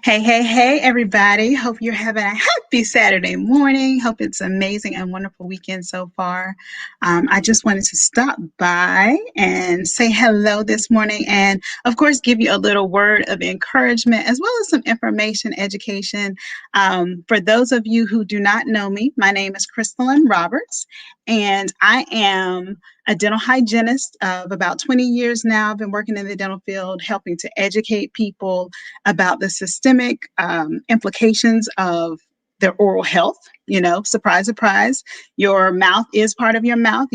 Hey, hey, hey, everybody. Hope you're having a happy Saturday morning. Hope it's amazing and wonderful weekend so far. I just wanted to stop by and say hello this morning and, of course, give you a little word of encouragement as well as some information, education. For those of you who do not know me, my name is Crystalline Roberts, and I am a dental hygienist of about 20 years now. I've been working in the dental field, helping to educate people about the systemic implications of their oral health. You know, surprise, surprise, your mouth is part of your mouth,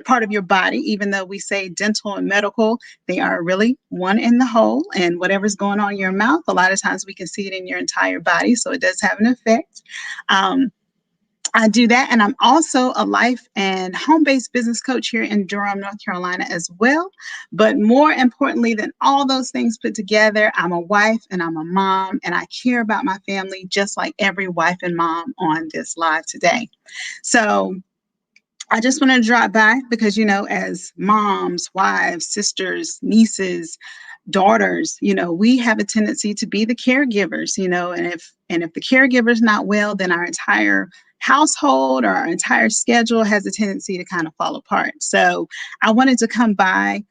part of your body, even though we say dental and medical, they are really one in the whole. And whatever's going on in your mouth, a lot of times we can see it in your entire body. So it does have an effect. Um, I do that. And I'm also a life and home based business coach here in Durham, North Carolina, as well. But more importantly than all those things put together, I'm a wife and I'm a mom, and I care about my family just like every wife and mom on this live today. So I just want to drop by because, as moms, wives, sisters, nieces, daughters, we have a tendency to be the caregivers, and if the caregiver's not well, then our entire household or our entire schedule has a tendency to kind of fall apart. So I wanted to come by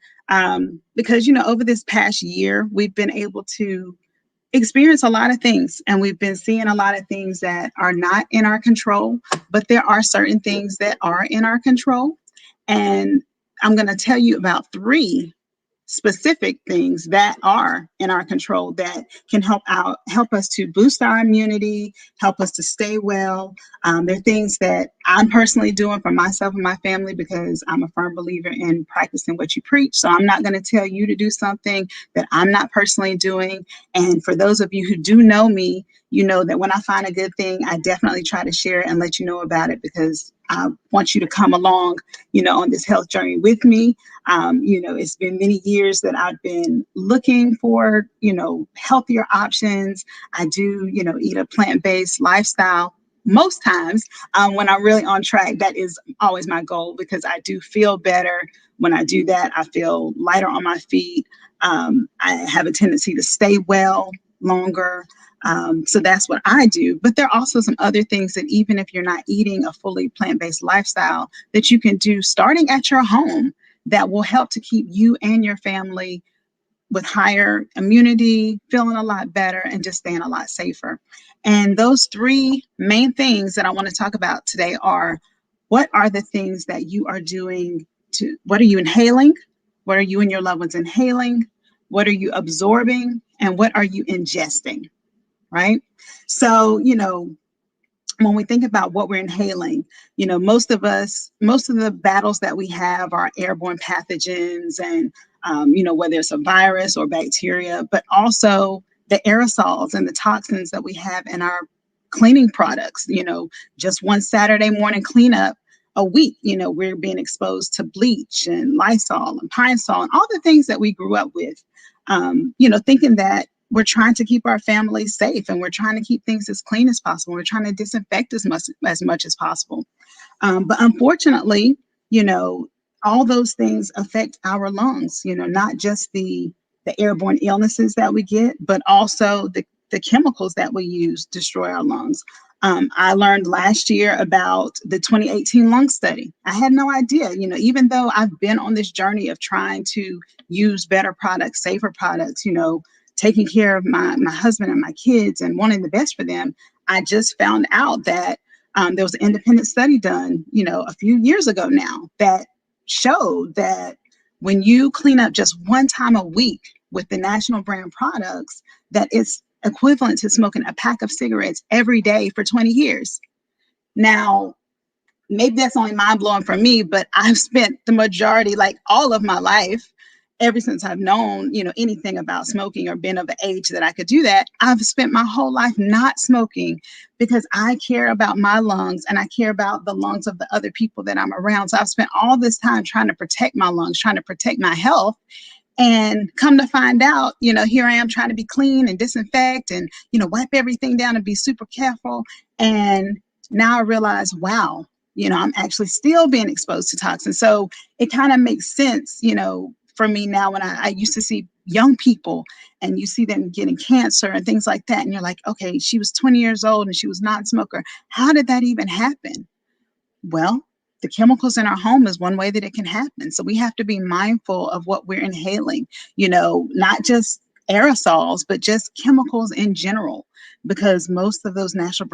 because over this past year we've been able to experience a lot of things, and we've been seeing a lot of things that are not in our control, but there are certain things that are in our control. And I'm going to tell you about three specific things that are in our control that can help us to boost our immunity, help us to stay well. They're things that I'm personally doing for myself and my family because I'm a firm believer in practicing what you preach. So I'm not going to tell you to do something that I'm not personally doing. And for those of you who do know me, you know that when I find a good thing, I definitely try to share it and let you know about it because I want you to come along, on this health journey with me. It's been many years that I've been looking for, healthier options. I do, eat a plant-based lifestyle. Most times when I'm really on track, that is always my goal because I do feel better. When I do that, I feel lighter on my feet. I have a tendency to stay well longer. So that's what I do. But there are also some other things that even if you're not eating a fully plant-based lifestyle, that you can do starting at your home that will help to keep you and your family with higher immunity, feeling a lot better, and just staying a lot safer. And those three main things that I want to talk about today are: what are the things that you are doing what are you inhaling? What are you and your loved ones inhaling? What are you absorbing? And what are you ingesting? Right? So, when we think about what we're inhaling, most of the battles that we have are airborne pathogens and, whether it's a virus or bacteria, but also the aerosols and the toxins that we have in our cleaning products. Just one Saturday morning cleanup a week, we're being exposed to bleach and Lysol and Pine Sol and all the things that we grew up with, thinking that we're trying to keep our families safe and we're trying to keep things as clean as possible. We're trying to disinfect as much as possible. But unfortunately, all those things affect our lungs, not just the airborne illnesses that we get, but also the chemicals that we use destroy our lungs. I learned last year about the 2018 lung study. I had no idea, even though I've been on this journey of trying to use better products, safer products, taking care of my husband and my kids and wanting the best for them, I just found out that there was an independent study done, a few years ago now that showed that when you clean up just one time a week with the national brand products, that it's equivalent to smoking a pack of cigarettes every day for 20 years. Now, maybe that's only mind blowing for me, but I've spent the majority, like all of my life, ever since I've known, anything about smoking or been of the age that I could do that, I've spent my whole life not smoking because I care about my lungs and I care about the lungs of the other people that I'm around. So I've spent all this time trying to protect my lungs, trying to protect my health. And come to find out, here I am trying to be clean and disinfect and, wipe everything down and be super careful. And now I realize, wow, I'm actually still being exposed to toxins. So it kind of makes sense, for me now when I used to see young people, and you see them getting cancer and things like that. And you're like, okay, she was 20 years old and she was not a smoker. How did that even happen? Well, the chemicals in our home is one way that it can happen. So we have to be mindful of what we're inhaling, not just aerosols, but just chemicals in general, because most of those natural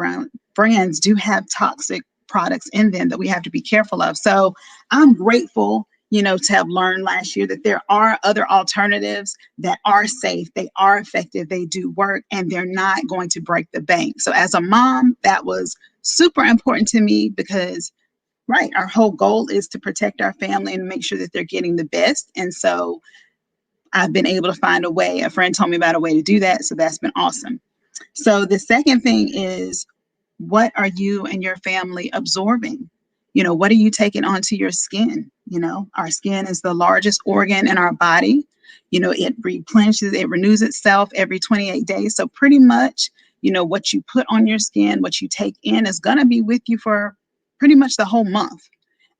brands do have toxic products in them that we have to be careful of. So I'm grateful, to have learned last year that there are other alternatives that are safe, they are effective, they do work, and they're not going to break the bank. So as a mom, that was super important to me because right, our whole goal is to protect our family and make sure that they're getting the best. And so I've been able to find a way. A friend told me about a way to do that. So that's been awesome. So the second thing is, what are you and your family absorbing? What are you taking onto your skin? Our skin is the largest organ in our body. It replenishes, it renews itself every 28 days. So pretty much, what you put on your skin, what you take in is going to be with you for pretty much the whole month.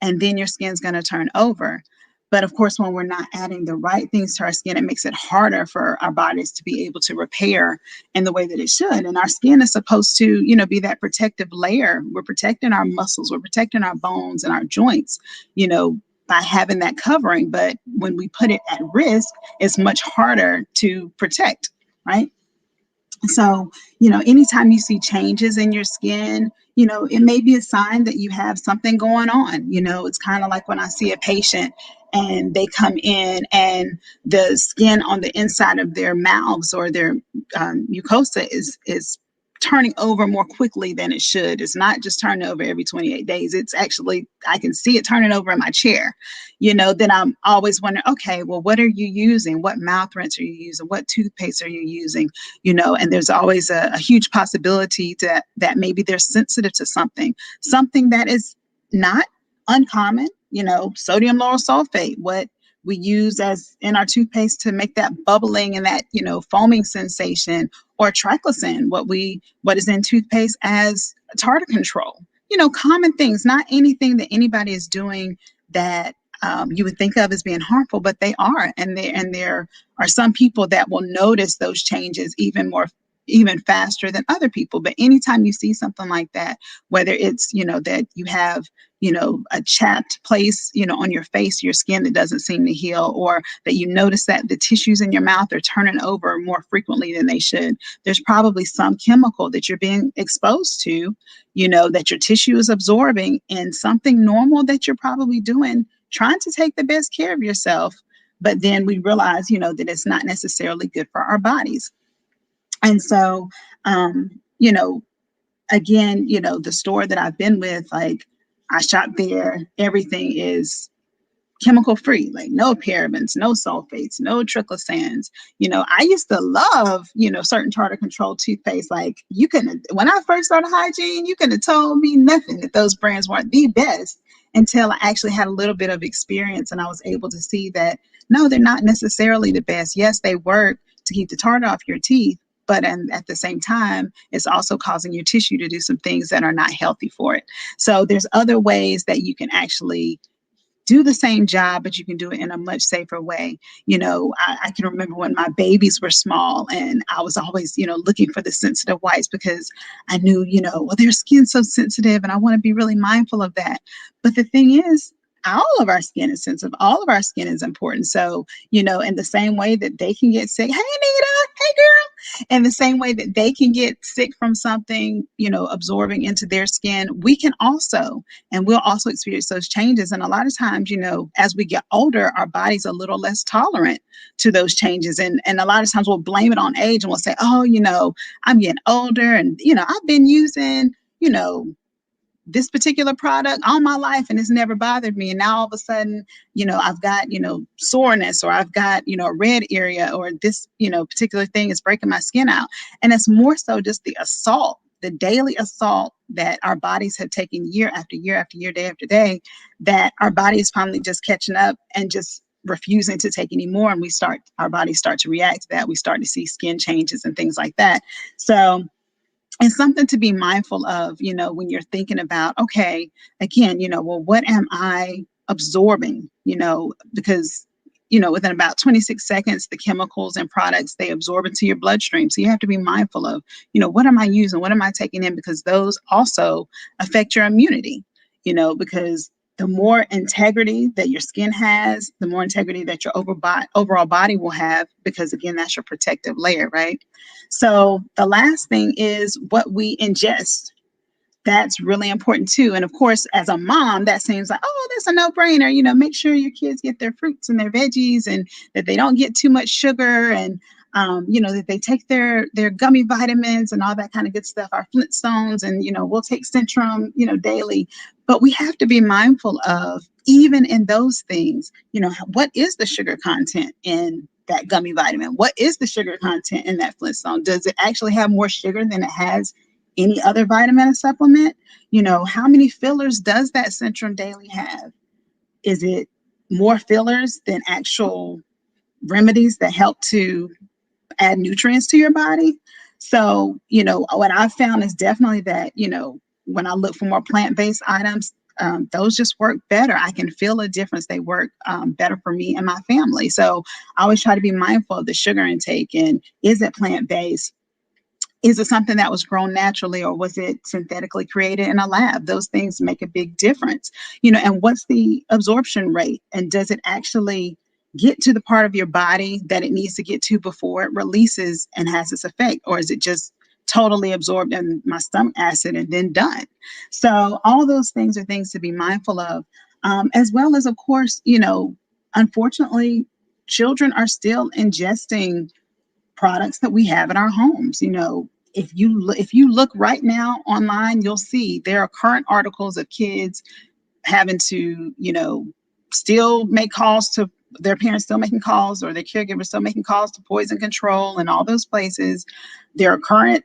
And then your skin's going to turn over. But of course, when we're not adding the right things to our skin, it makes it harder for our bodies to be able to repair in the way that it should. And our skin is supposed to, be that protective layer. We're protecting our muscles, we're protecting our bones and our joints, by having that covering. But when we put it at risk, it's much harder to protect, right? So, anytime you see changes in your skin, it may be a sign that you have something going on. It's kind of like when I see a patient and they come in and the skin on the inside of their mouths or their mucosa is turning over more quickly than it should. It's not just turning over every 28 days. It's actually, I can see it turning over in my chair. Then I'm always wondering, okay, well, what are you using? What mouth rinse are you using? What toothpaste are you using? And there's always a huge possibility that maybe they're sensitive to something that is not uncommon, sodium lauryl sulfate, what we use as in our toothpaste to make that bubbling and that, foaming sensation, or triclosan, what is in toothpaste as tartar control, common things, not anything that anybody is doing that you would think of as being harmful, but they are. And there are some people that will notice those changes even faster than other people. But anytime you see something like that, whether it's, that you have, a chapped place, on your face, your skin that doesn't seem to heal, or that you notice that the tissues in your mouth are turning over more frequently than they should, there's probably some chemical that you're being exposed to, that your tissue is absorbing, and something normal that you're probably doing, trying to take the best care of yourself. But then we realize, that it's not necessarily good for our bodies. And so, um, you know, again, the store that I've been with, like I shop there, everything is chemical free, like no parabens, no sulfates, no triclosans. I used to love, certain tartar control toothpaste. Like you couldn't, when I first started hygiene, you couldn't have told me nothing that those brands weren't the best until I actually had a little bit of experience and I was able to see that no, they're not necessarily the best. Yes, they work to keep the tartar off your teeth, but at the same time, it's also causing your tissue to do some things that are not healthy for it. So there's other ways that you can actually do the same job, but you can do it in a much safer way. I can remember when my babies were small and I was always, looking for the sensitive whites because I knew, well, their skin's so sensitive and I want to be really mindful of that. But the thing is, all of our skin is sensitive. All of our skin is important. So, in the same way that they can get sick, hey, Nita, hey, girl, in the same way that they can get sick from something, absorbing into their skin, we can also, and we'll also experience those changes. And a lot of times, as we get older, our body's a little less tolerant to those changes. And a lot of times we'll blame it on age and we'll say, oh, I'm getting older and, I've been using, this particular product all my life and it's never bothered me. And now all of a sudden, I've got, soreness, or I've got, a red area, or this, particular thing is breaking my skin out. And it's more so just the assault, the daily assault that our bodies have taken year after year after year, day after day, that our body is finally just catching up and just refusing to take any more. And our bodies start to react to that. We start to see skin changes and things like that. So it's something to be mindful of, when you're thinking about, okay, again, well, what am I absorbing? Because within about 26 seconds, the chemicals and products, they absorb into your bloodstream. So you have to be mindful of, what am I using? What am I taking in? Because those also affect your immunity, because the more integrity that your skin has, the more integrity that your overall body will have, because again, that's your protective layer, right? So the last thing is what we ingest. That's really important too. And of course, as a mom, that seems like, oh, that's a no-brainer. Make sure your kids get their fruits and their veggies, and that they don't get too much sugar, and that they take their gummy vitamins and all that kind of good stuff, our Flintstones, and we'll take Centrum, daily. But we have to be mindful of, even in those things, what is the sugar content in that gummy vitamin? What is the sugar content in that Flintstone? Does it actually have more sugar than it has any other vitamin or supplement? How many fillers does that Centrum Daily have? Is it more fillers than actual remedies that help to add nutrients to your body? So, what I've found is definitely that, when I look for more plant-based items, those just work better. I can feel a difference. They work better for me and my family. So I always try to be mindful of the sugar intake, and is it plant-based? Is it something that was grown naturally, or was it synthetically created in a lab? Those things make a big difference. And what's the absorption rate? And does it actually get to the part of your body that it needs to get to before it releases and has its effect? Or is it just totally absorbed in my stomach acid and then done? So all those things are things to be mindful of, as well as, of course, unfortunately, children are still ingesting products that we have in our homes. If you look right now online, you'll see there are current articles of kids having to, still make calls to their parents, still making calls, or their caregivers still making calls to poison control and all those places. There are current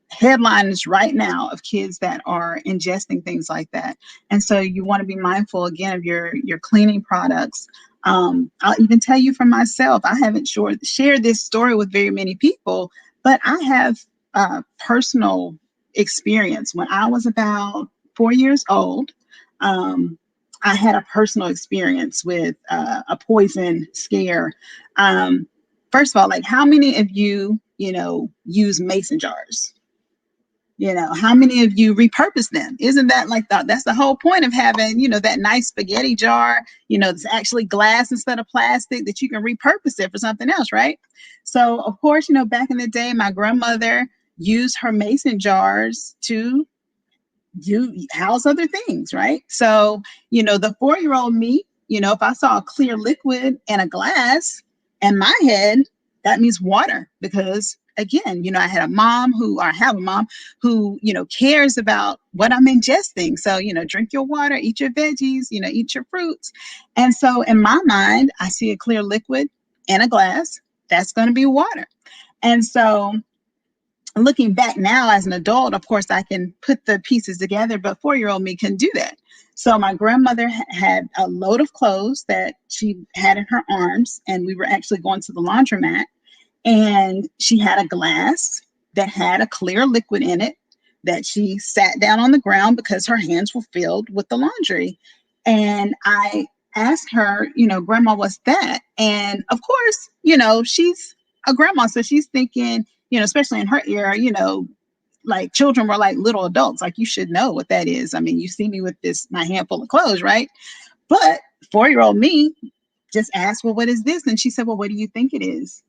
headlines right now of kids that are ingesting things like that. And so you want to be mindful again of your cleaning products. I'll even tell you for myself, I haven't shared this story with very many people, but I have personal experience. When I was about 4 years old, I had a personal experience with a poison scare. First of all, like, how many of you, use mason jars? How many of you repurpose them? Isn't that like that's the whole point of having, that nice spaghetti jar, it's actually glass instead of plastic, that you can repurpose it for something else, right? So, of course, back in the day, my grandmother used her mason jars to house other things, right? So, the 4-year-old me, if I saw a clear liquid in a glass, in my head, that means water, because again, I have a mom who, cares about what I'm ingesting. So, drink your water, eat your veggies, eat your fruits. And so in my mind, I see a clear liquid in a glass, that's going to be water. And so looking back now as an adult, of course, I can put the pieces together, but 4-year-old me couldn't do that. So my grandmother had a load of clothes that she had in her arms, and we were actually going to the laundromat, and she had a glass that had a clear liquid in it that she sat down on the ground because her hands were filled with the laundry. And I asked her, Grandma, what's that? And of course, she's a grandma, so she's thinking, especially in her era, like children were like little adults. Like, you should know what that is. I mean, you see me with my handful of clothes, right? But 4-year-old me just asked, well, what is this? And she said, well, what do you think it is?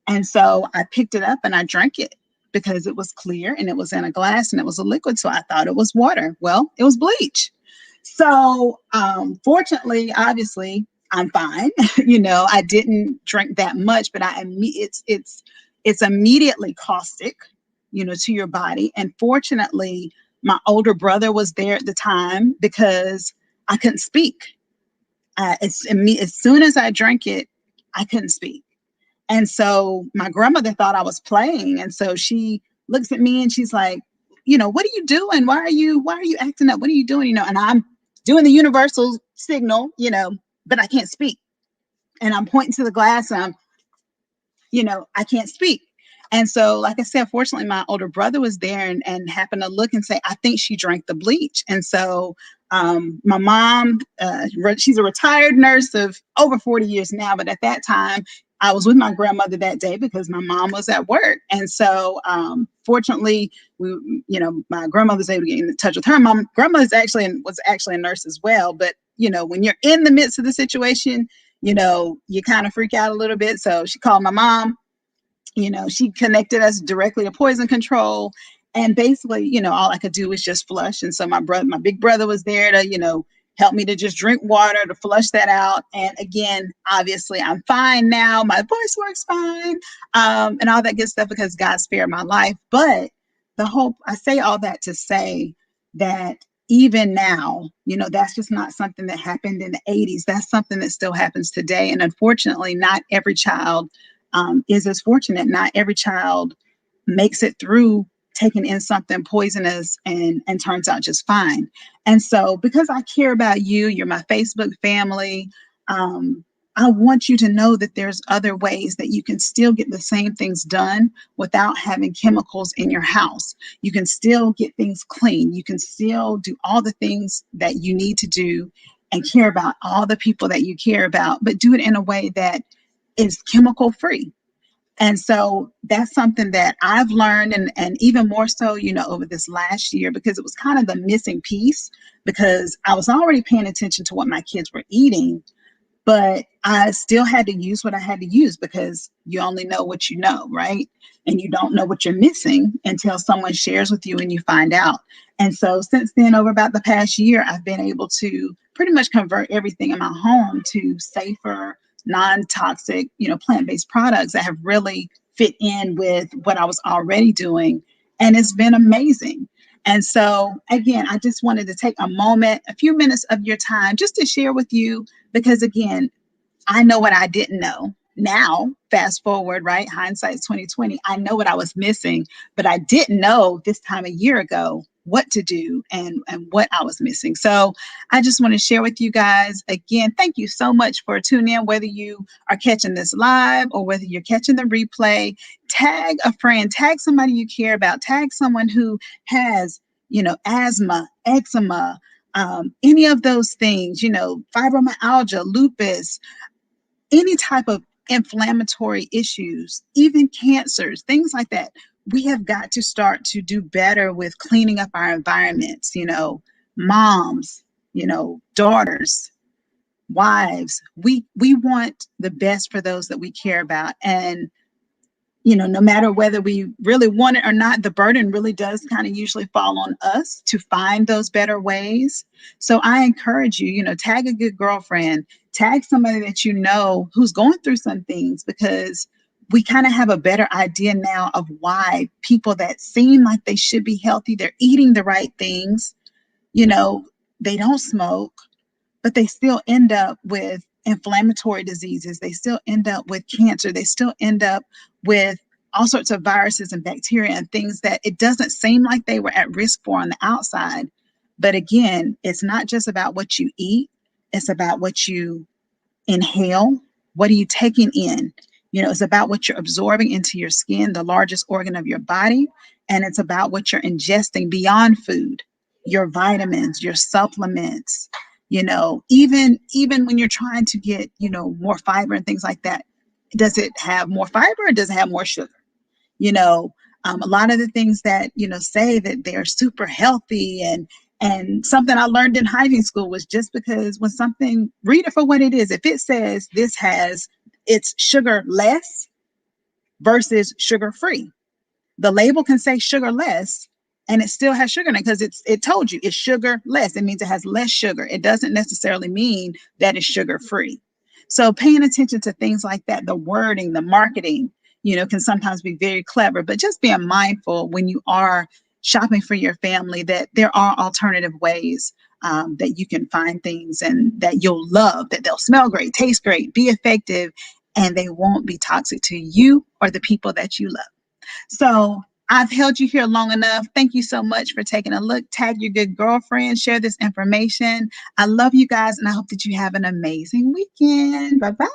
And so I picked it up and I drank it because it was clear and it was in a glass and it was a liquid. So I thought it was water. Well, it was bleach. So fortunately, obviously, I'm fine. I didn't drink that much, but it's immediately caustic, to your body. And fortunately, my older brother was there at the time because I couldn't speak. As soon as I drank it, I couldn't speak. And so my grandmother thought I was playing. And so she looks at me and she's like, what are you doing? Why are you acting up? What are you doing? And I'm doing the universal signal, but I can't speak. And I'm pointing to the glass and I can't speak. And so, like I said, fortunately, my older brother was there and happened to look and say, I think she drank the bleach. And so, my mom, she's a retired nurse of over 40 years now, but at that time, I was with my grandmother that day because my mom was at work. And so, fortunately, my grandmother's able to get in touch with her. My grandmother's was actually a nurse as well. But, when you're in the midst of the situation, you kind of freak out a little bit. So she called my mom. She connected us directly to poison control. And basically, all I could do was just flush. And so my big brother was there to, help me to just drink water to flush that out. And again, obviously I'm fine now. My voice works fine. And all that good stuff because God spared my life. But I say all that to say that even now, that's just not something that happened in the 80s. That's something that still happens today. And unfortunately, not every child is as fortunate. Not every child makes it through taking in something poisonous and turns out just fine. And so, because I care about you, you're my Facebook family. I want you to know that there's other ways that you can still get the same things done without having chemicals in your house. You can still get things clean. You can still do all the things that you need to do and care about all the people that you care about, but do it in a way that is chemical free. And so that's something that I've learned, and even more so, over this last year, because it was kind of the missing piece, because I was already paying attention to what my kids were eating, but I still had to use what I had to use because you only know what you know, right? And you don't know what you're missing until someone shares with you and you find out. And so since then, over about the past year, I've been able to pretty much convert everything in my home to safer, non-toxic, plant-based products that have really fit in with what I was already doing. And it's been amazing. And so, again, I just wanted to take a few minutes of your time just to share with you because again, I know what I didn't know. Now, fast forward, right? Hindsight's 2020. I know what I was missing, but I didn't know this time a year ago what to do and what I was missing. So I just want to share with you guys again, thank you so much for tuning in, whether you are catching this live or whether you're catching the replay. Tag a friend, tag somebody you care about, tag someone who has, asthma, eczema, any of those things, fibromyalgia, lupus, any type of inflammatory issues, even cancers, things like that. We have got to start to do better with cleaning up our environments, moms, daughters, wives. We want the best for those that we care about. And no matter whether we really want it or not, the burden really does kind of usually fall on us to find those better ways. So I encourage you, tag a good girlfriend, tag somebody that you know who's going through some things, because we kind of have a better idea now of why people that seem like they should be healthy, they're eating the right things, they don't smoke, but they still end up with inflammatory diseases. They still end up with cancer. They still end up with all sorts of viruses and bacteria and things that it doesn't seem like they were at risk for on the outside. But again, it's not just about what you eat, it's about what you inhale. What are you taking in? It's about what you're absorbing into your skin, the largest organ of your body, and it's about what you're ingesting beyond food, your vitamins, your supplements, even when you're trying to get, more fiber and things like that. Does it have more fiber or does it have more sugar? you know a lot of the things that say that they're super healthy, and something I learned in hygiene school was just because when something, read it for what it is. If it says it's sugar less versus sugar free, the label can say sugar less and it still has sugar in it because it told you it's sugar less. It means it has less sugar. It doesn't necessarily mean that it's sugar free. So paying attention to things like that, the wording, the marketing, can sometimes be very clever, but just being mindful when you are shopping for your family that there are alternative ways that you can find things and that you'll love, that they'll smell great, taste great, be effective, and they won't be toxic to you or the people that you love. So I've held you here long enough. Thank you so much for taking a look. Tag your good girlfriend, share this information. I love you guys, and I hope that you have an amazing weekend. Bye-bye.